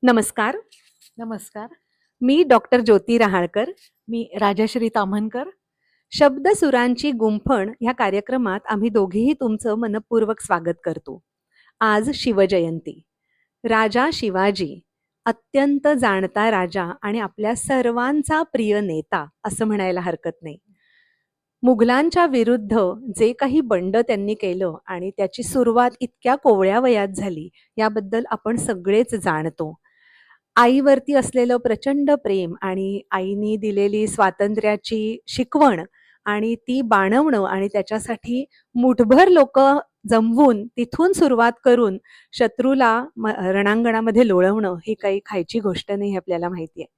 नमस्कार. नमस्कार. मी डॉक्टर ज्योती रहाळकर. मी राजश्री ताम्हनकर. शब्दसुरांची गुंफण ह्या कार्यक्रमात आम्ही दोघेही तुमचं मनःपूर्वक स्वागत करतो. आज शिवजयंती. राजा शिवाजी अत्यंत जाणता राजा आणि आपल्या सर्वांचा प्रिय नेता असं म्हणायला हरकत नाही. मुघलांच्या विरुद्ध जे काही बंड त्यांनी केलं आणि त्याची सुरुवात इतक्या कोवळ्या वयात झाली याबद्दल आपण सगळेच जाणतो. आईवरती असलेलं प्रचंड प्रेम आणि आईनी दिलेली स्वातंत्र्याची शिकवण आणि ती बाणवणं आणि त्याच्यासाठी मुठभर लोक जमवून तिथून सुरुवात करून शत्रूला रणांगणामध्ये लोळवणं ही काही खायची गोष्ट नाही आपल्याला माहिती आहे.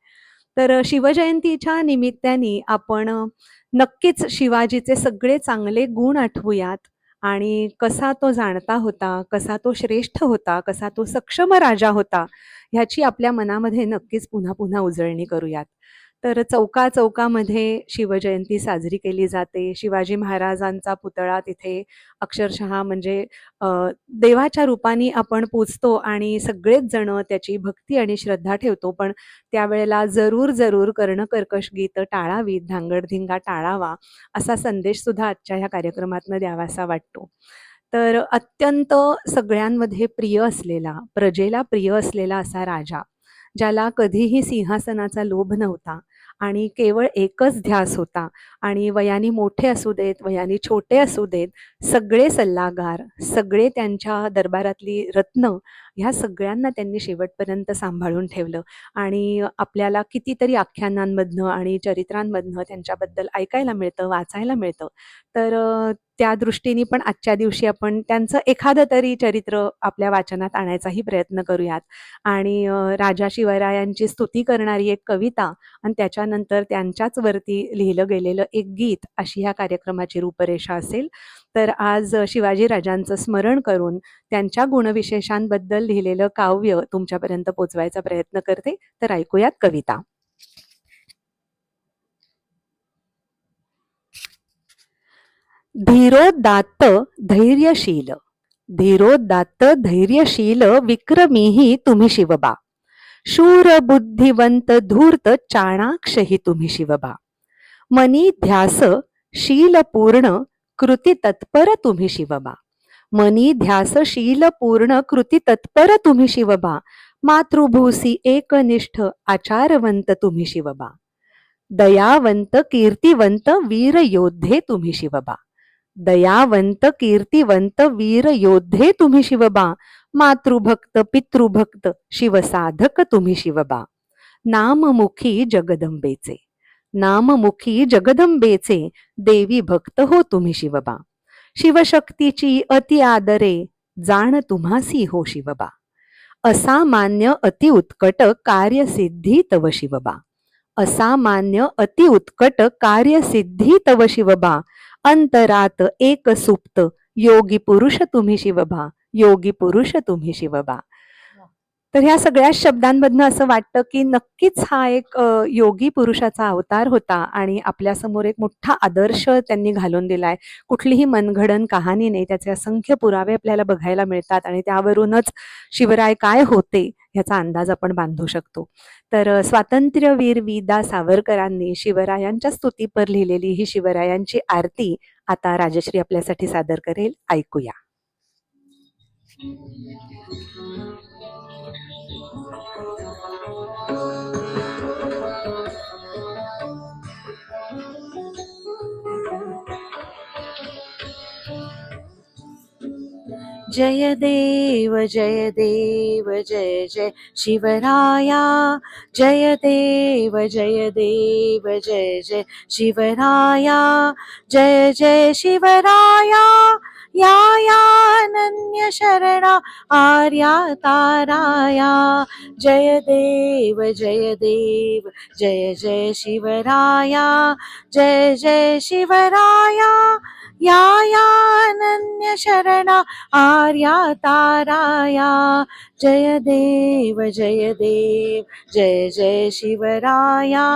तर शिवजयंतीच्या निमित्ताने आपण नक्कीच शिवाजीचे सगळे चांगले गुण आठवूयात आणि कसा तो जाणता होता, कसा तो श्रेष्ठ होता, कसा तो सक्षम राजा होता ह्याची आपल्या मनामध्ये नक्कीच पुन्हा पुन्हा उजळणी करूयात. तर चौकामध्ये शिवजयंती साजरी केली जाते. शिवाजी महाराजांचा पुतळा तिथे अक्षरशः म्हणजे अ, देवाच्या रूपाने आपण पूजतो आणि सगळेच जण त्याची भक्ती आणि श्रद्धा ठेवतो. पण त्यावेळेला जरूर कर्णकर्कश गीत टाळावीत, धांगडधिंगा टाळावा असा संदेश सुद्धा आजच्या ह्या कार्यक्रमातनं द्यावासा वाटतो. तर अत्यंत सगळ्यांमध्ये प्रिय असलेला, प्रजेला प्रिय असलेला असा राजा, ज्याला कधीही सिंहासनाचा लोभ नव्हता आणि केवळ एकच ध्यास होता आणि वयाने मोठे असू देत, वयाने छोटे असू देत, सगळे सल्लागार, सगळे त्यांच्या दरबारातली रत्न ह्या सगळ्यांना त्यांनी शेवटपर्यंत सांभाळून ठेवलं आणि आपल्याला कितीतरी आख्यानांमधनं आणि चरित्रांमधनं त्यांच्याबद्दल ऐकायला मिळतं, वाचायला मिळतं. तर त्या दृष्टीने पण आजच्या दिवशी आपण त्यांचं एखादं तरी चरित्र आपल्या वाचनात आणायचाही प्रयत्न करूयात आणि राजा शिवरायांची स्तुती करणारी एक कविता आणि त्याच्यानंतर त्यांच्याच वरती लिहिलं गेलेलं एक गीत अशी ह्या कार्यक्रमाची रूपरेषा असेल. तर आज शिवाजी राजांचं स्मरण करून त्यांच्या गुणविशेषांबद्दल लिहिलेलं काव्य तुमच्यापर्यंत पोचवायचा प्रयत्न करते. तर ऐकूयात कविता. धीरोदात्त धैर्यशील, धीरोदात्त धैर्यशील विक्रमीही तुम्ही शिवबा. शूर बुद्धिवंत धूर्त चाणाक्षही तुम्ही शिवबा. मनी ध्यास शील पूर्ण कृती तत्पर तुम्ही शिवबा. मनी ध्यास शील पूर्ण कृती तत्पर तुम्ही शिवबा. मातृभूसी एकनिष्ठ आचारवंत तुम्ही शिवबा. दयावंत कीर्तिवंत वीर योद्धे तुम्ही शिवबा. दयावंत कीर्तिवंत वीर योद्धे तुम्ही शिवबा. मातृभक्त पितृभक्त शिवसाधक तुम्ही शिवबा. नाममुखी जगदंबेचे, नाममुखी जगदंबेचे देवी भक्त हो तुम्ही शिवबा. शिवशक्तीची अति आदरे जाण तुम्हासी हो शिवबा. असामान्य अति उत्कट कार्यसिद्धी तव शिवबा. असामान्य अति उत्कट कार्यसिद्धी तव शिवबा. अंतरात एक सुप्त योगी पुरुष तुम्ही शिवबा. योगी पुरुष तुम्ही शिवबा. तर ह्या सगळ्या शब्दांमधनं असं वाटतं की नक्कीच हा एक योगी पुरुषाचा अवतार होता आणि आपल्यासमोर एक मोठा आदर्श त्यांनी घालून दिलाय. कुठलीही मनगडन कहाणी नाही, त्याचे असंख्य पुरावे आपल्याला बघायला मिळतात आणि त्यावरूनच शिवराय काय होते ह्याचा अंदाज आपण बांधू शकतो. तर स्वातंत्र्यवीर वि.दा. सावरकरांनी शिवरायांच्या स्तुतीपर लिहिलेली ही शिवरायांची आरती आता राजश्री आपल्यासाठी सादर करेल. ऐकूया. जय देव जय देव जय जय शिवराया. जय देव जय देव जय जय शिवराया. जय जय शिवराया. या अनन्य शरणा आर्या ताराया. जय देव जय देव जय जय शिवराया. जय जय शिवराया. या अनन्य शरणा आर्या ताराया. जय देव जय देव जय जय शिवराया.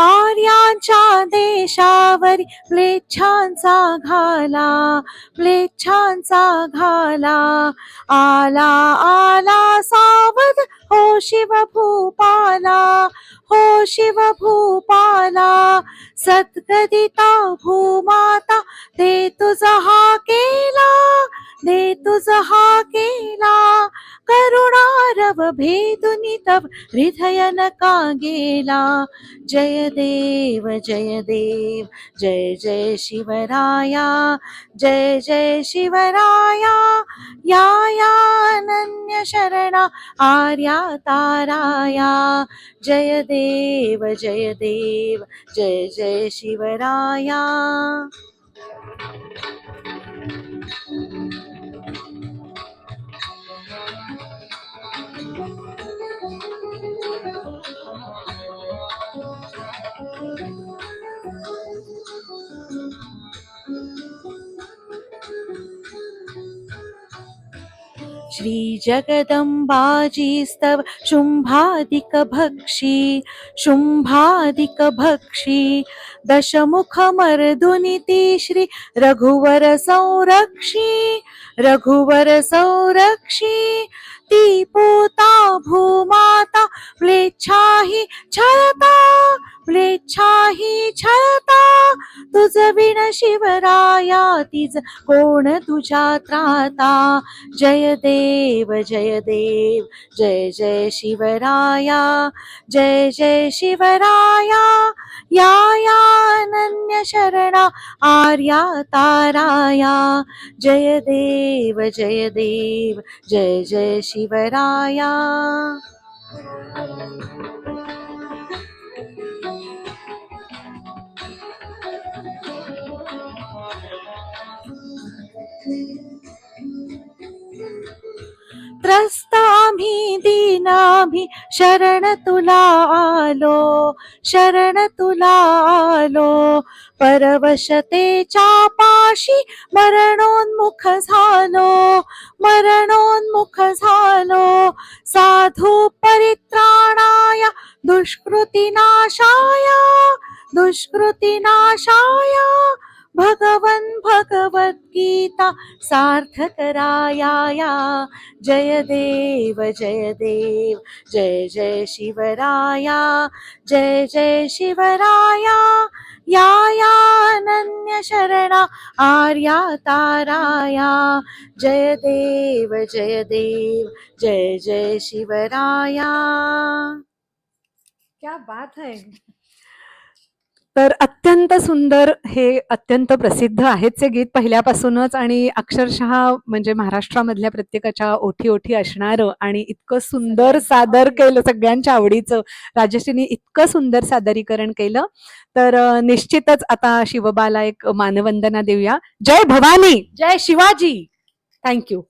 आर्यांच्या देशावरी म्लेच्छांचा घाला, म्लेच्छांचा घाला. आला आला सावध हो शिव भूपाला, हो शिव भूपाला. सद्गदिता भूमाता दे तुझा हा केला, दे तुझा हा केला. करुणारव भेदुनी तव हृदय नका गेला. जय देव जय देव जय जय शिवराया, जय जय शिवराया. या या अनन्य शरणा आर्या ताराया. जय देव जय देव जय जय शिवराया. श्री जगदम्बाजीस्तव शुम्भादिक भक्षी, शुम्भादिक भक्षी. दशमुख मर्दुनिती श्री रघुवर संरक्षी, रघुवर संरक्षी. ती पूता भूमाता म्लेच्छाही छळता, म्लेच्छाही छळता. तुझ विण शिवराया तिज कोण तुझ्या त्राता. जय देव जय देव जय जय शिवराया, जय जय शिवराया. या या अनन्य शरणा आर्या ताराया. जय देव जय देव जय जय शिवराया. त्रस्त आम्ही दीन आम्ही शरण तुला आलो, शरण तुला आलो. परवशतेच्या पाशी मरणोन्मुख झालो, मरणोन्मुख झालो. साधू परित्राणाय दुष्कृती नाशाय, दुष्कृती नाशाय. भगवन भगवद्गीता सार्थ कराया. जय देव जय देव जय जय शिवराया, जय जय शिवराया. या या अनन्य शरणा आर्या ताराया. जय देव जय देव जय जय शिवराया. क्या बात है. तर अत्यंत सुंदर हे अत्यंत प्रसिद्ध आहेच हे गीत पहिल्यापासूनच आणि अक्षरशः म्हणजे महाराष्ट्रामधल्या प्रत्येकाच्या ओठी ओठी असणारं आणि इतकं सुंदर सादर केलं, सगळ्यांच्या आवडीचं. राजश्रीनी इतकं सुंदर सादरीकरण केलं. तर निश्चितच आता शिवबाला एक मानवंदना देऊया. जय भवानी, जय शिवाजी. थँक्यू.